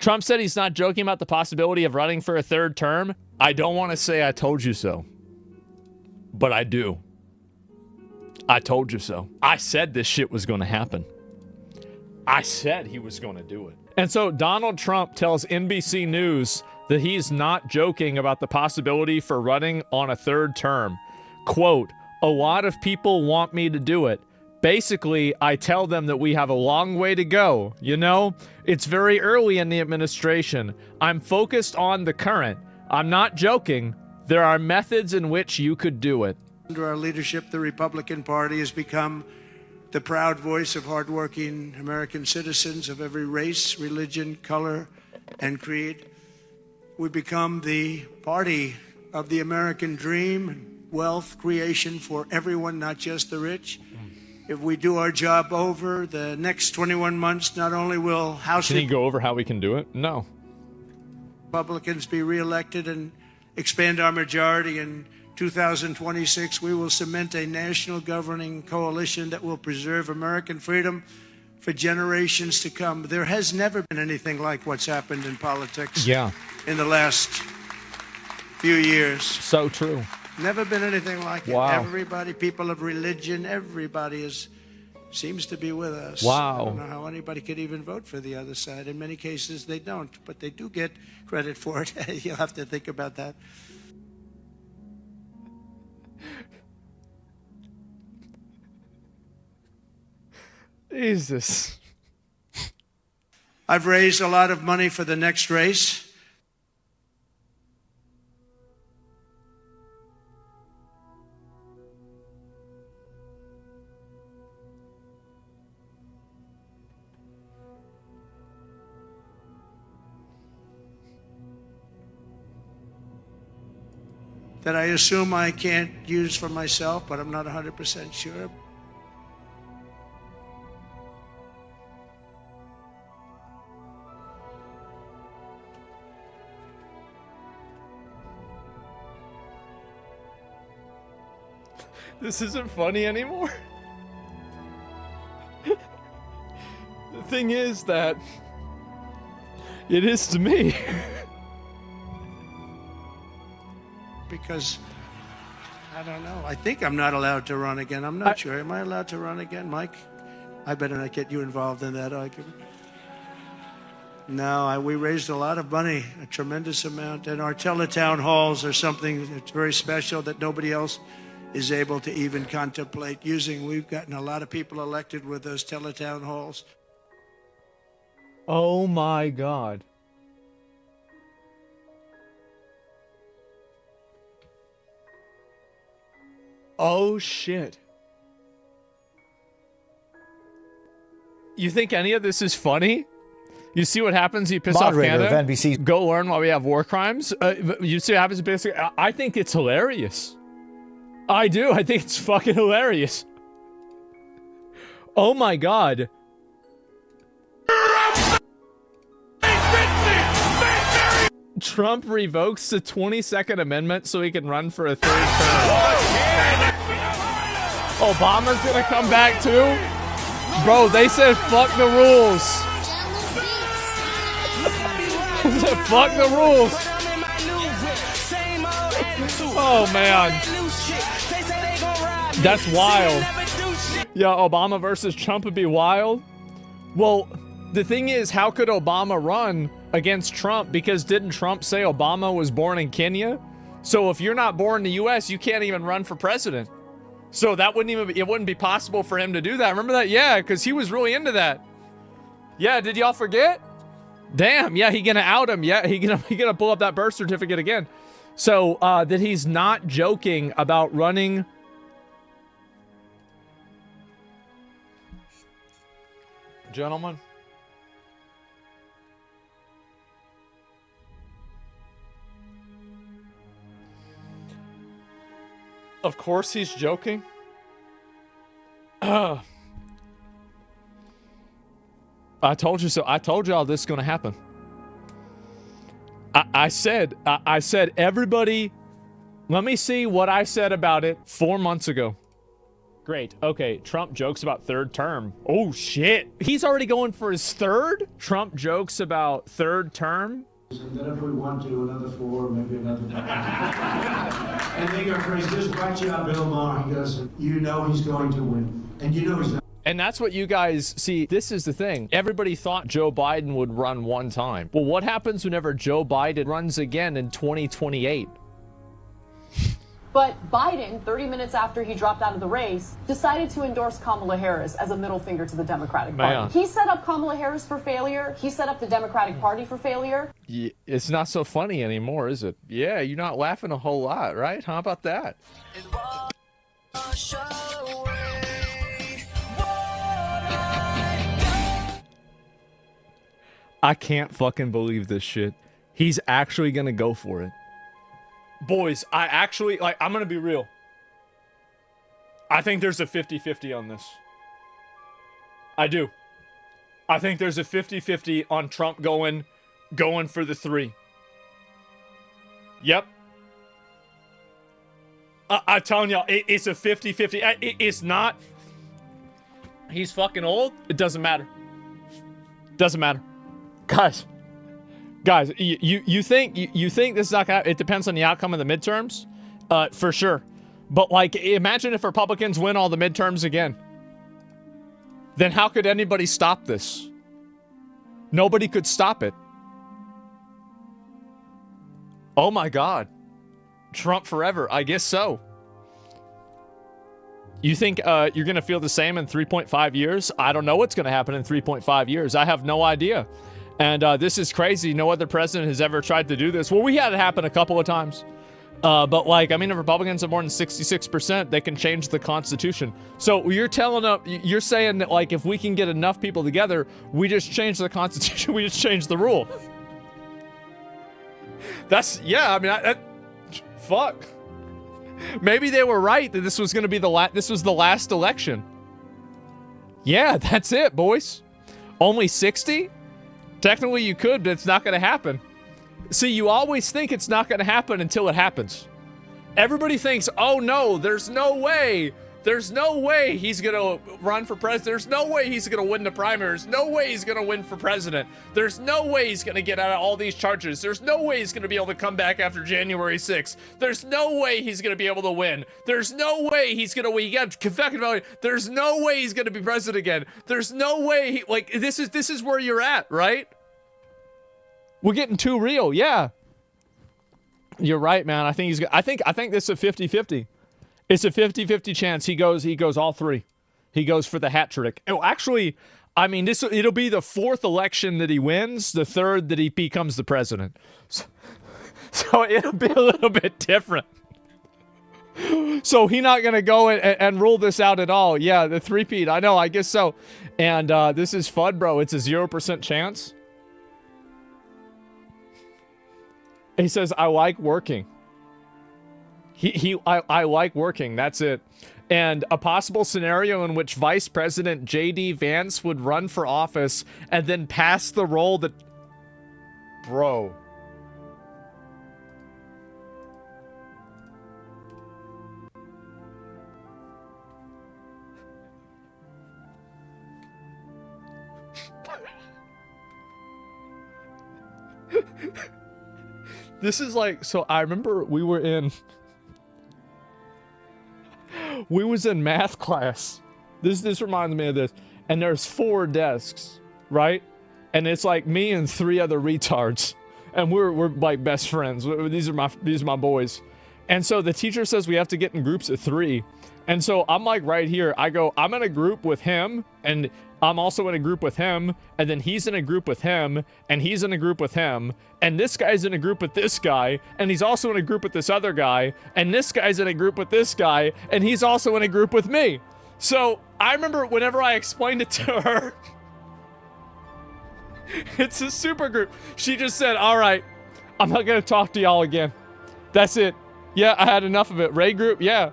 Trump said he's not joking about the possibility of running for a third term. I don't want to say I told you so, but I do. I told you so. I said this shit was going to happen. I said he was going to do it. And so Donald Trump tells NBC News that he's not joking about the possibility for running on a third term. Quote, a lot of people want me to do it. Basically, I tell them that we have a long way to go. You know, it's very early in the administration. I'm focused on the current. I'm not joking. There are methods in which you could do it. Under our leadership, the Republican Party has become the proud voice of hardworking American citizens of every race, religion, color, and creed. We've become the party of the American dream and wealth creation for everyone, not just the rich. If we do our job over the next 21 months, not only will House... Can you go over how we can do it? No. Republicans be reelected and expand our majority in 2026, we will cement a national governing coalition that will preserve American freedom for generations to come. There has never been anything like what's happened in politics in the last few years. So true. Never been anything like it. Wow. Everybody, people of religion, everybody seems to be with us. Wow. I don't know how anybody could even vote for the other side. In many cases, they don't, but they do get credit for it. You'll have to think about that. Jesus. I've raised a lot of money for the next race. That I assume I can't use for myself, but I'm not 100% sure. This isn't funny anymore. The thing is that it is to me. Because, I don't know, I think I'm not allowed to run again. I'm not sure. Am I allowed to run again, Mike? I better not get you involved in that argument. No, we raised a lot of money, a tremendous amount, and our teletown halls are something that's very special that nobody else is able to even contemplate using. We've gotten a lot of people elected with those teletown halls. Oh my God. Oh shit. You think any of this is funny? You see what happens? You piss off Canada. Of NBC. Go learn why we have war crimes. You see what happens? Basically, I think it's hilarious. I do. I think it's fucking hilarious. Oh my God. Trump revokes the 22nd Amendment so he can run for a third term. Obama's gonna come back too? Bro, they said fuck the rules. They said fuck the rules. Oh man. That's wild. Yeah, Obama versus Trump would be wild. Well, the thing is, how could Obama run against Trump? Because didn't Trump say Obama was born in Kenya? So if you're not born in the US, you can't even run for president. So that it wouldn't be possible for him to do that. Remember that? Yeah, because he was really into that. Yeah, did y'all forget? Damn, yeah, he gonna out him. Yeah, he gonna pull up that birth certificate again. So that he's not joking about running. Gentlemen. Of course he's joking. I told you so. I told y'all this is going to happen. I said everybody, let me see what I said about it 4 months ago. great. Okay, Trump jokes about third term. Oh, shit. He's already going for his third? Trump jokes about third term? And then if we want to, another 4, maybe another 5. And they go crazy. Just watch out, Bill Maher. He goes, you know he's going to win. And you know he's not. And that's what you guys see. This is the thing. Everybody thought Joe Biden would run one time. Well, what happens whenever Joe Biden runs again in 2028? But Biden, 30 minutes after he dropped out of the race, decided to endorse Kamala Harris as a middle finger to the Democratic Party. He set up Kamala Harris for failure. He set up the Democratic Party for failure. Yeah, it's not so funny anymore, is it? Yeah, you're not laughing a whole lot, right? How about that? I can't fucking believe this shit. He's actually gonna go for it. Boys, I actually, like, I'm gonna be real. I think there's a 50-50 on this. I do. I think there's a 50-50 on Trump going for the 3. Yep. I'm telling y'all, it's a 50-50. It's not. He's fucking old. It doesn't matter. Doesn't matter. Guys, you think this is not gonna, it depends on the outcome of the midterms? For sure. But like, imagine if Republicans win all the midterms again. Then how could anybody stop this? Nobody could stop it. Oh my God. Trump forever. I guess so. You think you're gonna feel the same in 3.5 years? I don't know what's gonna happen in 3.5 years. I have no idea. And this is crazy. No other president has ever tried to do this. Well, we had it happen a couple of times. But like, I mean, if Republicans have more than 66%, they can change the Constitution. So you're saying that like, if we can get enough people together, we just change the Constitution, we just change the rule. That's, yeah, I mean, fuck. Maybe they were right that this was going to be this was the last election. Yeah, that's it, boys. Only 60? Technically you could, but it's not going to happen. See, you always think it's not going to happen until it happens. Everybody thinks, oh no, there's no way. There's no way he's going to run for president. There's no way he's going to win the primaries. No way he's going to win for president. There's no way he's going to get out of all these charges. There's no way he's going to be able to come back after January 6th. There's no way he's going to be able to win. There's no way he's going to win. You got Confederate Valley. There's no way he's going to be president again. There's no way like, this is where you're at, right? We're getting too real. Yeah. You're right, man. I think I think this is a 50-50. It's a 50-50 chance he goes all 3. He goes for the hat trick. Oh, actually, I mean, it'll be the 4th election that he wins, the 3rd that he becomes the president. So it'll be a little bit different. So he's not going to go and rule this out at all. Yeah, the 3-peat. I know, I guess so. And this is fun, bro. It's a 0% chance. He says, I like working. I like working. That's it. And a possible scenario in which Vice President J.D. Vance would run for office and then pass the role that... Bro. This is like... So I remember we was in math class. This reminds me of this. And there's 4 desks, right? And it's like me and 3 other retards. And we're like best friends. These are my boys. And so the teacher says we have to get in groups of 3. And so I'm like right here. I go, I'm in a group with him, and I'm also in a group with him, and then he's in a group with him, and he's in a group with him, and this guy's in a group with this guy, and he's also in a group with this other guy, and this guy's in a group with this guy, and he's also in a group with me. So I remember whenever I explained it to her, it's a super group. She just said, all right, I'm not going to talk to y'all again. That's it. Yeah, I had enough of it. Ray group, yeah.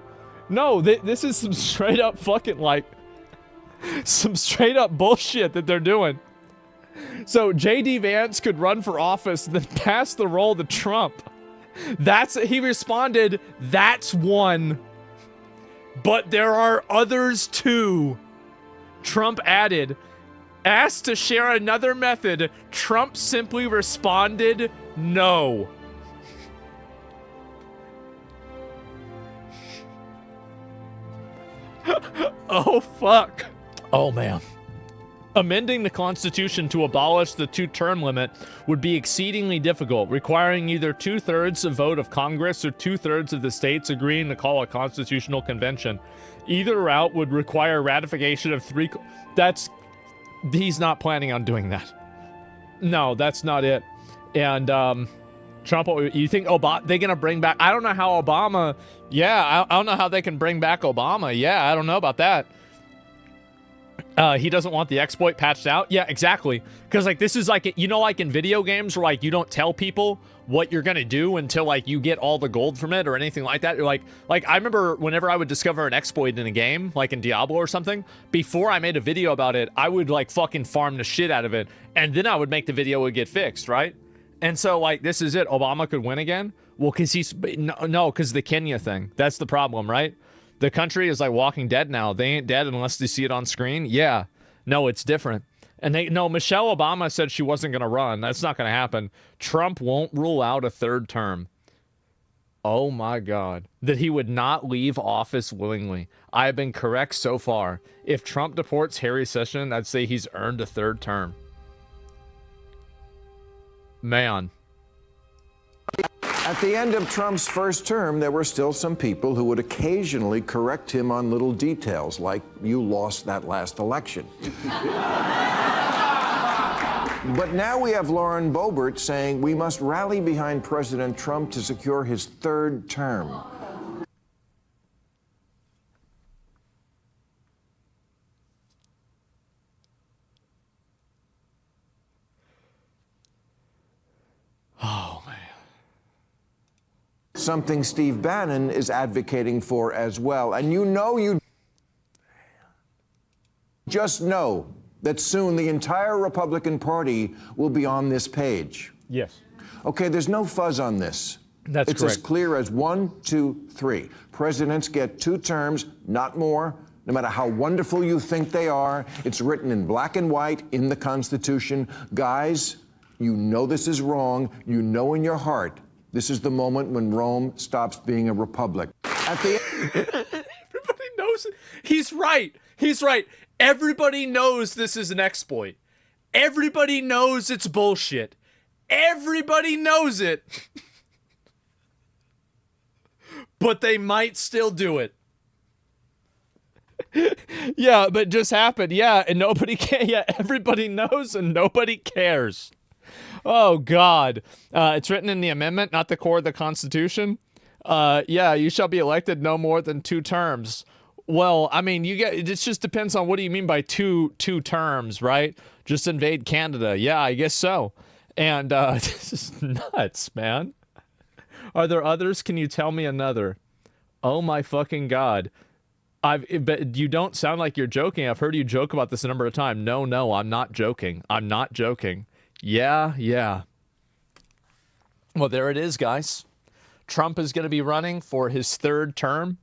No, this is some straight up fucking like, some straight up bullshit that they're doing. So J.D. Vance could run for office, then pass the role to Trump. He responded, that's one. But there are others too. Trump added, asked to share another method. Trump simply responded, no. Oh, fuck. Oh, man. Amending the Constitution to abolish the two-term limit would be exceedingly difficult, requiring either 2/3 a vote of Congress or 2/3 of the states agreeing to call a constitutional convention. Either route would require ratification of three... He's not planning on doing that. No, that's not it. And, Trump, you think they're going to bring back... I don't know how Obama... Yeah, I don't know how they can bring back Obama. Yeah, I don't know about that. He doesn't want the exploit patched out. Yeah, exactly. Because, like, this is like, you know, like in video games where, like, you don't tell people what you're going to do until, like, you get all the gold from it or anything like that. You're like, I remember whenever I would discover an exploit in a game, like in Diablo or something, before I made a video about it, I would, like, fucking farm the shit out of it. And then I would make the video would get fixed, right? And so, like, this is it. Obama could win again? Well, because because the Kenya thing. That's the problem, right? The country is like Walking Dead now. They ain't dead unless they see it on screen. Yeah. No, it's different. And Michelle Obama said she wasn't going to run. That's not going to happen. Trump won't rule out a third term. Oh my God. That he would not leave office willingly. I have been correct so far. If Trump deports Harry Sessions, I'd say he's earned a third term. Man. At the end of Trump's first term, there were still some people who would occasionally correct him on little details, like, you lost that last election. But now we have Lauren Boebert saying we must rally behind President Trump to secure his third term. Oh, man. Something Steve Bannon is advocating for as well. And you just know that soon the entire Republican Party will be on this page. Yes. Okay, there's no fuzz on this. That's it's correct. As clear as 1, 2, 3. Presidents get 2 terms, not more. No matter how wonderful you think they are, it's written in black and white in the Constitution. Guys, you know this is wrong. You know in your heart this is the moment when Rome stops being a republic. At the Everybody knows it. He's right. He's right. Everybody knows this is an exploit. Everybody knows it's bullshit. Everybody knows it. But they might still do it. Yeah, but it just happened. Yeah, and nobody can. Yeah, everybody knows and nobody cares. Oh, God. It's written in the amendment, not the core of the Constitution. Yeah, you shall be elected no more than 2 terms. Well, I mean, it just depends on what do you mean by two terms, right? Just invade Canada. Yeah, I guess so. And this is nuts, man. Are there others? Can you tell me another? Oh, my fucking God. But you don't sound like you're joking. I've heard you joke about this a number of times. No, I'm not joking. I'm not joking. Yeah. Well, there it is, guys. Trump is going to be running for his 3rd term.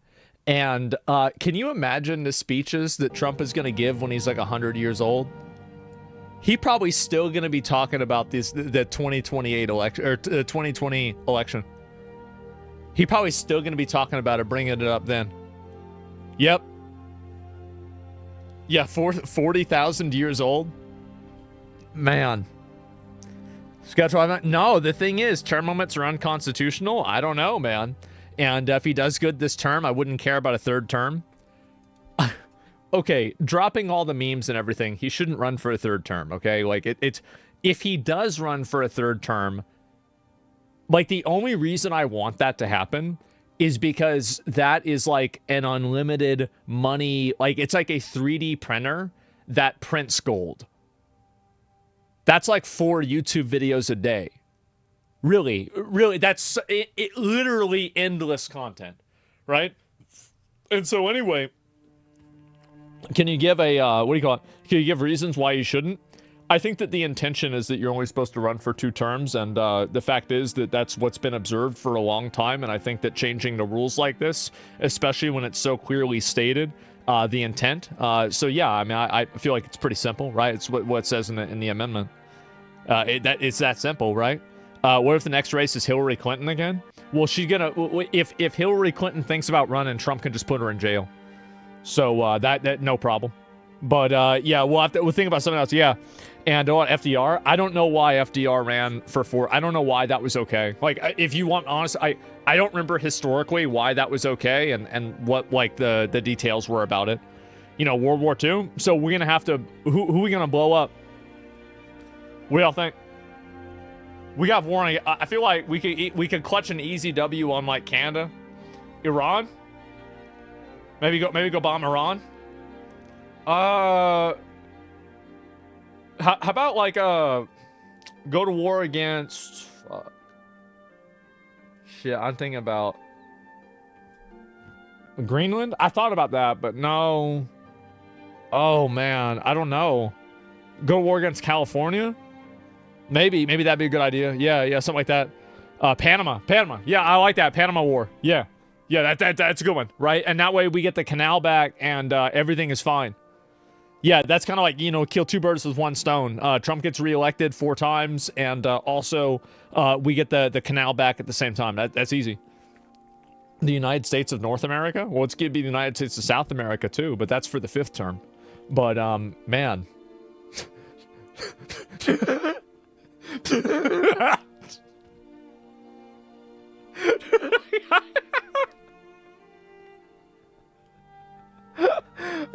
And can you imagine the speeches that Trump is going to give when he's like 100 years old? He probably still going to be talking about the 2028 election or 2020 election. He probably still going to be talking about it, bringing it up then. Yep. Yeah, 40,000 years old. Man. No, the thing is, term limits are unconstitutional. I don't know, man. And if he does good this term, I wouldn't care about a 3rd term. Okay, dropping all the memes and everything, he shouldn't run for a 3rd term, okay? Like, it's if he does run for a 3rd term, like, the only reason I want that to happen is because that is like an unlimited money, like, it's like a 3D printer that prints gold. That's like 4 YouTube videos a day. Really, that's it literally endless content, right? And so anyway, can you give a, what do you call it? Can you give reasons why you shouldn't? I think that the intention is that you're only supposed to run for 2 terms, and the fact is that that's what's been observed for a long time, and I think that changing the rules like this, especially when it's so clearly stated, the intent. So yeah, I mean, I feel like it's pretty simple, right? It's what it says in the amendment. It's that simple, right? What if the next race is Hillary Clinton again? Well, she's gonna, if Hillary Clinton thinks about running, Trump can just put her in jail. So that no problem. But yeah, we'll think about something else. Yeah, and FDR. I don't know why FDR ran for 4. I don't know why that was okay. Like, if you want honest, I don't remember historically why that was okay and what like the details were about it. You know, World War II. So we're gonna have to. Who are we gonna blow up? What do y'all think? We got war on. I feel like we could clutch an easy W on like Canada, Iran. Maybe go bomb Iran. How about like go to war against? Shit, I'm thinking about Greenland. I thought about that, but no. Oh man, I don't know. Go to war against California. Maybe that'd be a good idea. Yeah, something like that. Panama. Yeah, I like that. Panama War. Yeah, that's a good one, right? And that way we get the canal back and everything is fine. Yeah, that's kind of like, you know, kill 2 birds with 1 stone. Trump gets reelected 4 times, and also we get the canal back at the same time. That's easy. The United States of North America? Well, it's going to be the United States of South America too, but that's for the 5th term. But man.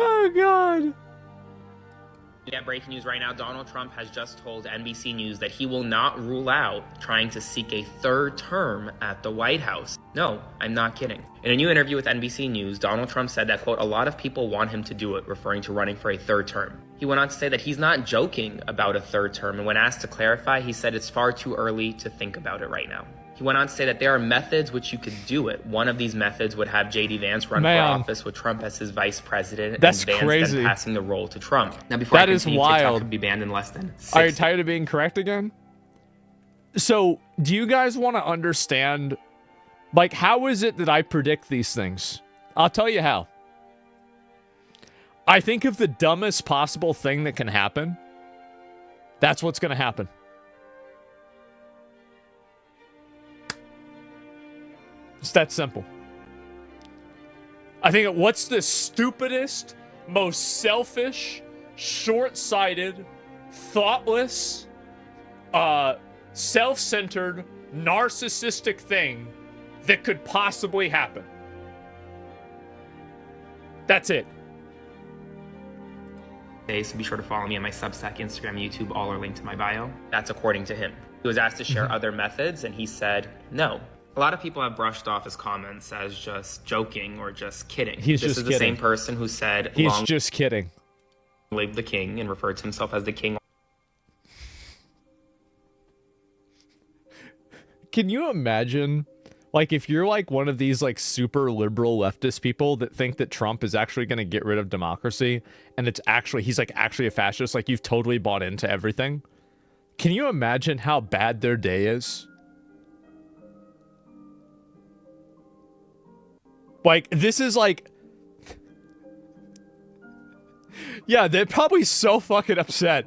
Oh god. Yeah, breaking news right now. Donald Trump has just told NBC News that he will not rule out trying to seek a 3rd term at the White House. No, I'm not kidding. In a new interview with NBC News, Donald Trump said that, quote, a lot of people want him to do it, referring to running for a 3rd term. He went on to say that he's not joking about a 3rd term, and when asked to clarify, he said it's far too early to think about it right now. He went on to say that there are methods which you could do it. One of these methods would have J.D. Vance run for office with Trump as his vice president. That's and Vance crazy. Then passing the role to Trump. Now, before that is wild. TikTok could be banned in less than 6 Are you tired of being correct again? So, do you guys want to understand, like, how is it that I predict these things? I'll tell you how. I think of the dumbest possible thing that can happen. That's what's going to happen. It's that simple. I think what's the stupidest, most selfish, short-sighted, thoughtless, self-centered, narcissistic thing that could possibly happen? That's it. So be sure to follow me on my Substack, Instagram, YouTube, all are linked to my bio. That's according to him. He was asked to share other methods, and he said no. A lot of people have brushed off his comments as just joking or just kidding. This is the same person who said, he's just kidding. Live the king, and referred to himself as the king. Can you imagine, like, if you're like one of these like super liberal leftist people that think that Trump is actually going to get rid of democracy, and he's like actually a fascist, like you've totally bought into everything. Can you imagine how bad their day is? Like, this is like... Yeah, they're probably so fucking upset.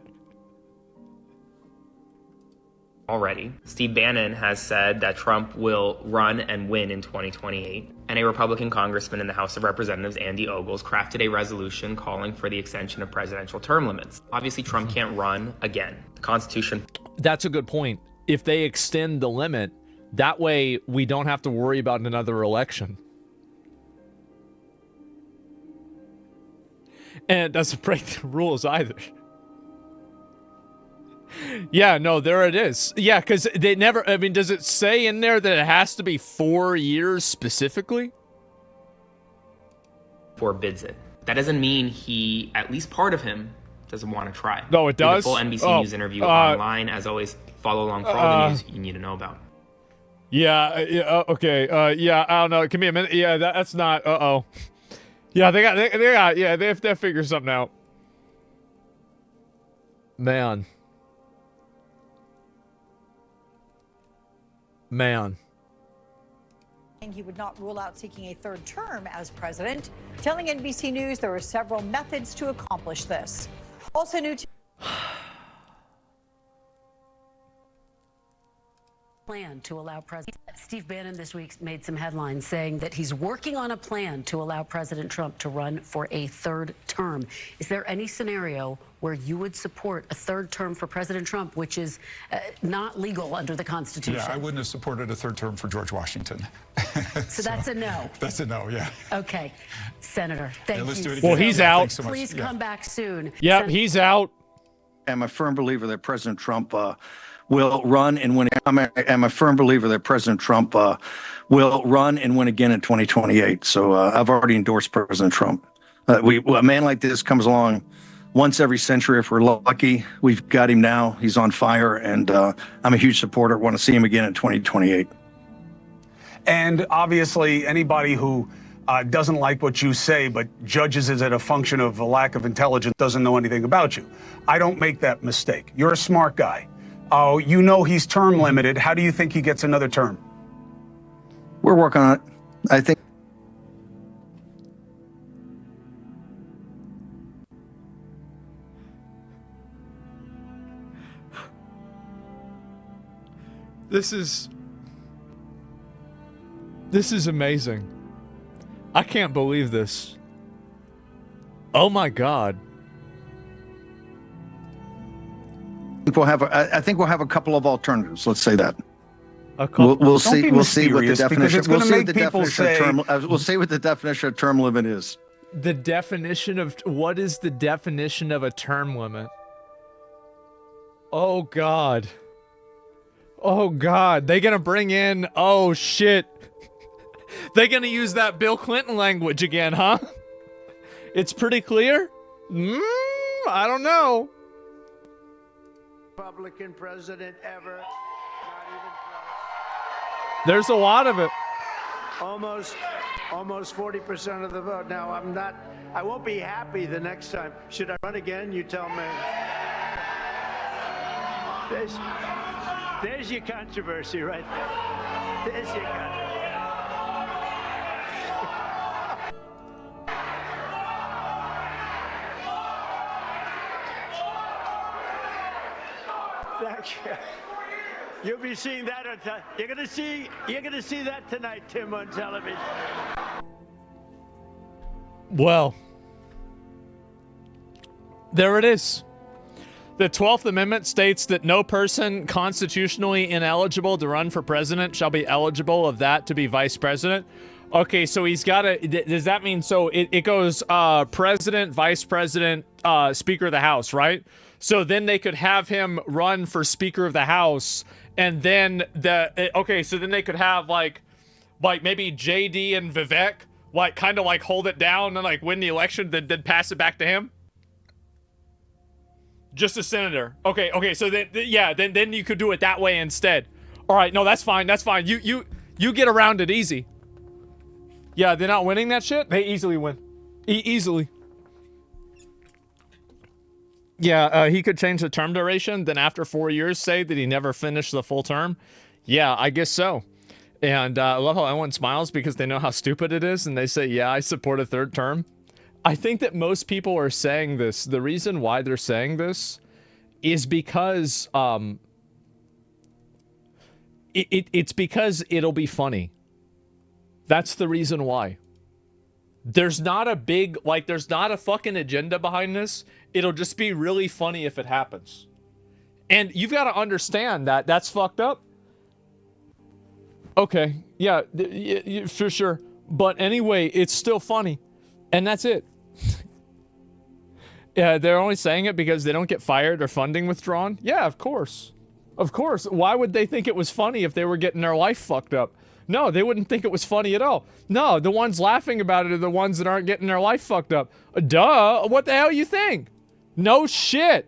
Already. Steve Bannon has said that Trump will run and win in 2028. And a Republican congressman in the House of Representatives, Andy Ogles, crafted a resolution calling for the extension of presidential term limits. Obviously, Trump can't run again. The Constitution... That's a good point. If they extend the limit, that way we don't have to worry about another election. And it doesn't break the rules either. Yeah, no, there it is. Yeah, because they never... I mean, does it say in there that it has to be 4 years specifically? Forbids it. That doesn't mean he, at least part of him, doesn't want to try. No, it does? The full NBC News interview online. As always, follow along for all the news you need to know about. Yeah, okay. Yeah, I don't know. Give me a minute. Yeah, that's not... Uh-oh. Yeah, they have to figure something out. Man. Man. He would not rule out seeking a third term as president, telling NBC News there are several methods to accomplish this. Also new to plan to allow President Steve Bannon this week made some headlines saying that he's working on a plan to allow President Trump to run for a third term. Is there any scenario where you would support a third term for President Trump, which is not legal under the Constitution? Yeah, I wouldn't have supported a third term for George Washington. So that's a no. That's a no, yeah. Okay. Senator, thank you. Let's do it Well, again. he's out. So Please come back soon. Yep, he's out. I'm a firm believer that President Trump will run and win. I'm a firm believer that President Trump will run and win again in 2028. So I've already endorsed President Trump. A man like this comes along once every century if we're lucky. We've got him now. He's on fire, and I'm a huge supporter. Want to see him again in 2028. And obviously, anybody who doesn't like what you say but judges it as a function of a lack of intelligence doesn't know anything about you. I don't make that mistake. You're a smart guy. Oh, you know he's term limited. How do you think he gets another term? We're working on it. I think. This is amazing. I can't believe this. Oh my God. I think we'll have a couple of alternatives. Let's say that. Don't We'll see. be We'll see what the mysterious, because it's definition. We'll gonna see what make the people definition of say- term. We'll see what the definition of term limit is. The definition of what is the definition of a term limit? Oh God. Oh God. They gonna bring in, oh shit. They gonna use that Bill Clinton language again, huh? It's pretty clear? I don't know. Republican president ever. Not even close. There's a lot of it. Almost 40% of the vote. Now, I won't be happy the next time. Should I run again? You tell me. There's your controversy right there. There's your controversy. Thank you. You'll be seeing that you're gonna see that tonight, Tim, on television. Well, there it is. The 12th Amendment states that no person constitutionally ineligible to run for president shall be eligible of that to be vice president. Okay, so he's got to, does that mean, so it goes president, vice president, speaker of the House, right? So then they could have him run for speaker of the House, and then so then they could have like maybe JD and Vivek like kind of like hold it down and like win the election, then pass it back to him. Just a senator. Okay. So then you could do it that way instead. All right, no, that's fine. That's fine. You get around it easy. Yeah, they're not winning that shit. They easily win. Easily. Yeah, he could change the term duration, then after 4 years say that he never finished the full term. Yeah, I guess so. And I love how everyone smiles because they know how stupid it is, and they say, yeah, I support a third term. I think that most people are saying this. The reason why they're saying this is because it's because it'll be funny. That's the reason why. There's not a big, there's not a fucking agenda behind this. It'll just be really funny if it happens. And you've got to understand that that's fucked up. Okay, yeah, for sure. But anyway, it's still funny. And that's it. Yeah, they're only saying it because they don't get fired or funding withdrawn. Yeah, of course. Of course. Why would they think it was funny if they were getting their life fucked up? No, they wouldn't think it was funny at all. No, the ones laughing about it are the ones that aren't getting their life fucked up. Duh, what the hell you think? No shit.